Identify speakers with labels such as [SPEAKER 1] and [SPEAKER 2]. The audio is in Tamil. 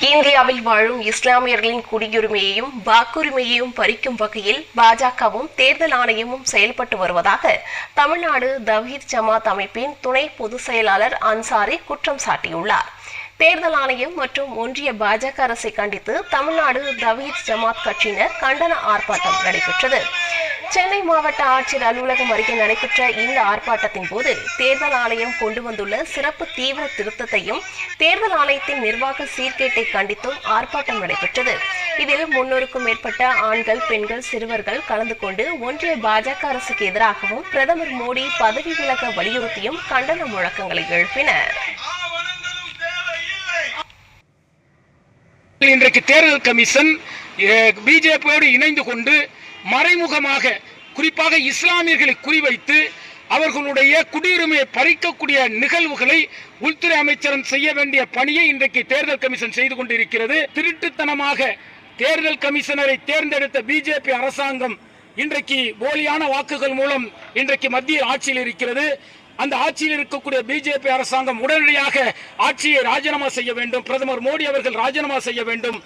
[SPEAKER 1] இந்தியாவில் வாழும் இஸ்லாமியர்களின் குடியுரிமையையும் வாக்குரிமையையும் பறிக்கும் வகையில் பாஜகவும் தேர்தல் ஆணையமும் செயல்பட்டு வருவதாக தமிழ்நாடு தவ்ஹீத் ஜமாத் அமைப்பின் துணை பொதுச் செயலாளர் அன்சாரி குற்றம் சாட்டியுள்ளார். தேர்தல் ஆணையம் மற்றும் ஒன்றிய பாஜக அரசை கண்டித்து தமிழ்நாடு தவ்ஹீத் ஜமாத் கட்சியினர் கண்டன ஆர்ப்பாட்டம் நடைபெற்றது. சென்னை மாவட்ட ஆட்சியர் அலுவலகம் அருகே நடைபெற்ற இந்த ஆர்ப்பாட்டத்தின் போது தேர்தல் ஆணையம் கொண்டு வந்துள்ள சிறப்பு தீவிர திருத்தத்தையும் தேர்தல் ஆணையத்தின் நிர்வாக சீர்கேட்டை கண்டித்தும் ஆர்ப்பாட்டம் நடைபெற்றது. இதில் 300க்கும் மேற்பட்ட ஆண்கள், பெண்கள், சிறுவர்கள் கலந்து கொண்டு ஒன்றிய பாஜக அரசுக்கு எதிராகவும் பிரதமர் மோடி பதவி விலக வலியுறுத்தியும் கண்டன முழக்கங்களை எழுப்பினர்.
[SPEAKER 2] இன்றைக்கு தேர்தல் கமிஷன் பிஜேபியோடு இணைந்து கொண்டு மறைமுகமாக குறிப்பாக இஸ்லாமியர்களை குறிவைத்து அவர்களுடைய குடியுரிமையை பறிக்கக்கூடிய நிகழ்வுகளை உள்துறை அமைச்சரம் செய்ய வேண்டிய பணியை இன்றைக்கு தேர்தல் கமிஷன் செய்து கொண்டிருக்கிறது. திருட்டுத்தனமாக தேர்தல் கமிஷனரை தேர்ந்தெடுத்த பிஜேபி அரசாங்கம் இன்றைக்கு போலியான வாக்குகள் மூலம் இன்றைக்கு மத்தியில் ஆட்சியில் இருக்கிறது. அந்த ஆட்சியில் இருக்கக்கூடிய பிஜேபி அரசாங்கம் உடனடியாக ஆட்சியை ராஜினாமா செய்ய வேண்டும். பிரதமர் மோடி அவர்கள் ராஜினாமா செய்ய வேண்டும்.